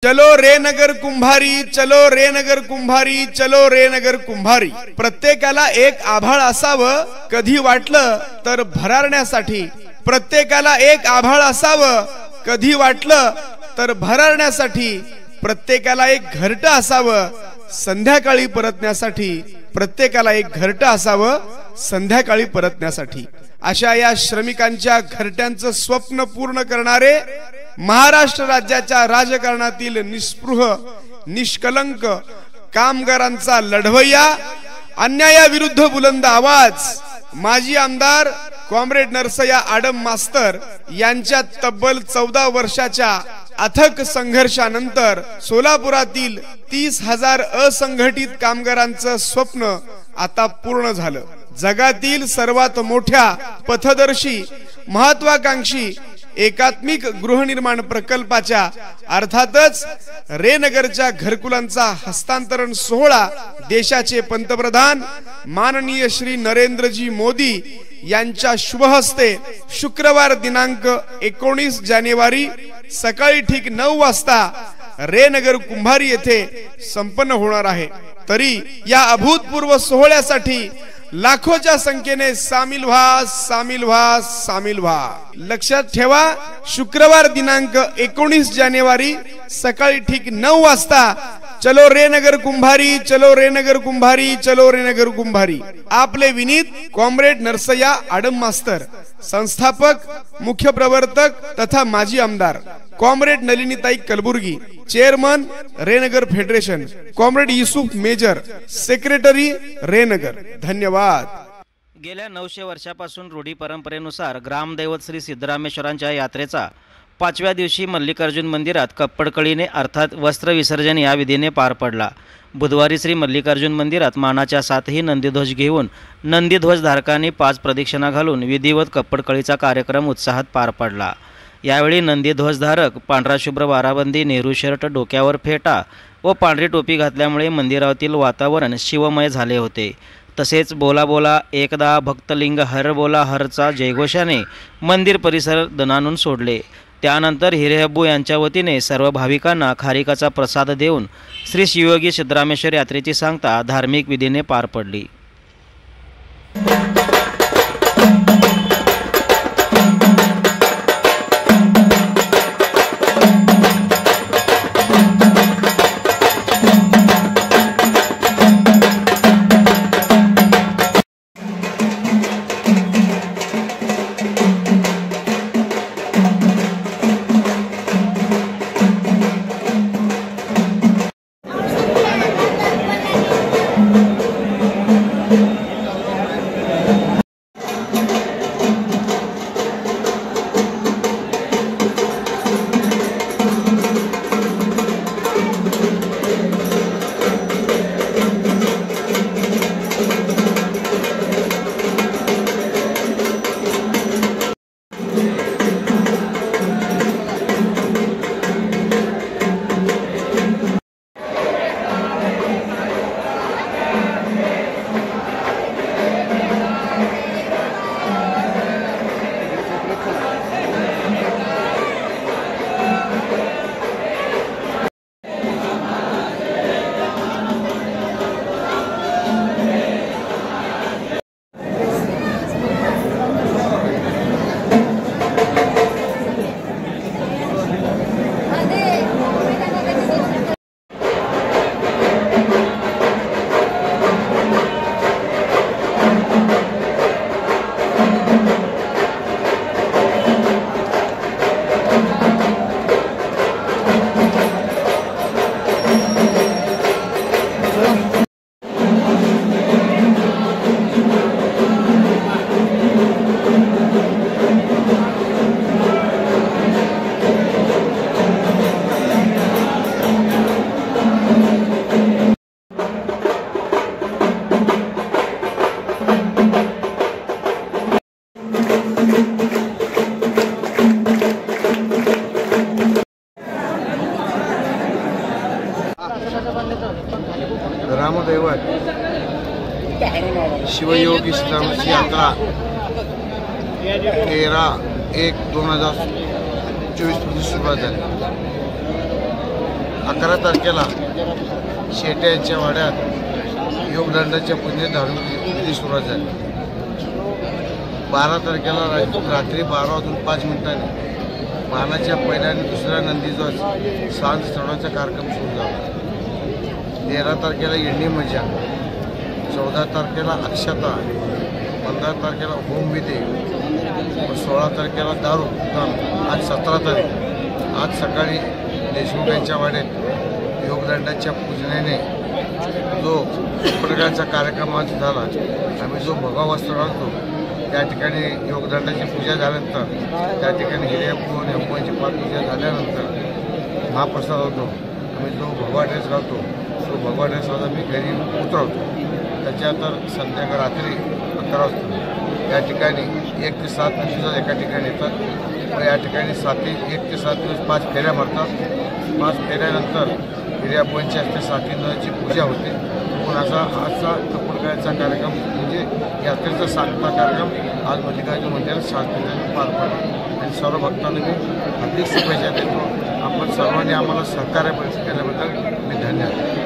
चलो रे नगर कुंभारी, चलो रे नगर कुंभारी, चलो रे नगर कुंभारी। प्रत्येकाला एक आभाळ असावं कधी वाटलं तर भरारण्यासाठी, प्रत्येकाला एक आभाळ असावं कधी वाटलं तर भरारण्यासाठी, प्रत्येकाला एक घरटं असावं संध्याकाळी परतण्यासाठी, प्रत्येकाला एक घरटं असावं संध्याकाळी परतण्यासाठी। अशा या श्रमिकांच्या घरट्यांचं स्वप्न पूर्ण करणारे महाराष्ट्र राज्याच्या राजकारणातील निस्पृह निष्कलंक कामगारांचा लढवय्या, अन्यायाविरुद्ध बुलंद आवाज माजी आमदार कॉम्रेड नरसय्या आडम मास्तर यांच्या तब्बल 14 वर्षाच्या अथक संघर्षानंतर सोलापुरातील 30,000 असंघटित कामगारांचं स्वप्न आता पूर्ण झालं। जगातील सर्वात मोठ्या पथदर्शी महत्वाकांक्षी एकात्मिक गृहनिर्माण प्रकल्पाच्या अर्थातच रे नगरच्या घरकुलांचा हस्तांतरण सोहळा देशाचे पंतप्रधान माननीय श्री नरेंद्रजी मोदी यांच्या शुभ हस्ते शुक्रवार दिनांक 19 जानेवारी सकाळी ठीक 9 वाजता रे नगर कुंभारी येथे संपन्न होणार आहे। तरी या अभूतपूर्व सोहळ्यासाठी लाखोच्या संख्येने सामील व्हा, सामील व्हा, सामील व्हा। लक्षात ठेवा, शुक्रवार दिनांक 19 जानेवारी सकाळी ठीक 9 वाजता चलो रे नगर कुंभारी, चलो रे नगर कुंभारी, चलो रे नगर कुंभारी। आपले विनीत कॉम्रेड नरसय्या आडम मास्तर, संस्थापक मुख्य प्रवर्तक तथा माजी आमदार कॉम्रेड नलिनीताई कलबुर्गी, चेअरमन रेनगर federation comrade Yusuf Major, secretary रेनगर। धन्यवाद। गेल्या 900 वर्षापासून रूढी परंपरेनुसार ग्रामदैवत श्री सिद्धरामेश्वरांच्या यात्रेचा 5व्या दिवशी मल्लिकार्जुन मंदिरात कप्पडकळीने अर्थात वस्त्र विसर्जन या विधीने पार पडला। बुधवारी श्री मल्लिकार्जुन मंदिरात मानाच्या 7ही नंदीध्वज घेऊन नंदीध्वज धारकांनी 5 प्रदक्षिणा घालून विधिवत कप्पडकळीचा कार्यक्रम उत्साहात पार पडला। यावेळी नंदीध्वजधारक पांढरा शुभ्र बाराबंदी, नेहरू शर्ट, डोक्यावर फेटा व पांढरी टोपी घातल्यामुळे मंदिरातील वातावरण शिवमय झाले होते। तसेच बोला बोला एकदा भक्तलिंग हर बोला हरचा जयघोषाने मंदिर परिसर दणाणून सोडले। त्यानंतर हिरेहब्बू यांच्या वतीने सर्व भाविकांना खारीकाचा प्रसाद देऊन श्री शिवयोगी सिद्धरामेश्वर यात्रेची सांगता धार्मिक विधीने पार पडली। रामदैवत शिवयोगी सिद्धरामेश्वर यात्रा 13/1/2024 रोजी सुरुवात झाली। 11 तारखेला शेटे यांच्या वाड्यात योगदंडाच्या पुण्य धार्मिक विधी सुरुवात झाली. 12 तारखेला रात्री 12:05 मानाच्या पहिल्या आणि दुसऱ्या नंदीध्वज सांज चढवण्याचा कार्यक्रम सुरू झाला. 13 तारखेला येणी मजा, 14 तारखेला अक्षता, 15 तारखेला होमविधी, 16 तारखेला दारू. आज 17 तारीख. आज सकाळी देशमुख यांच्या वाड्यात योगदंडाच्या पूजनेने जो प्रकारचा कार्यक्रम आज झाला. आम्ही जो भगवा वस्त्र घालतो त्या ठिकाणी योगदंडाची पूजा झाल्यानंतर त्या ठिकाणी हिर्यापूर यमुनाची पूजा झाल्यानंतर महाप्रसाद होतो. आम्ही जो भगवा ड्रेस घालतो तो भगवा ड्रेस आज आम्ही घरी उतरवतो. त्याच्यानंतर संध्याकाळ रात्री 11 वाजता या ठिकाणी 1 ते 7 दिवस एका ठिकाणी येतात व या ठिकाणी 1 ते 7 दिवस 5 फेऱ्या मारतात. 5 फेऱ्यानंतर हिर्यापूरची असते 7 नदीची पूजा होते. पण आजचा कपडकाळ्याचा कार्यक्रम म्हणजे यात्रेचा 7वा कार्यक्रम आज मल्लिकार्जुन मंदिरात शास्त्रीय पार पडला आणि सर्व भक्तांना मी हार्दिक शुभेच्छा देतो. आपण सर्वांनी आम्हाला सहकार्य केल्याबद्दल मी धन्यवाद.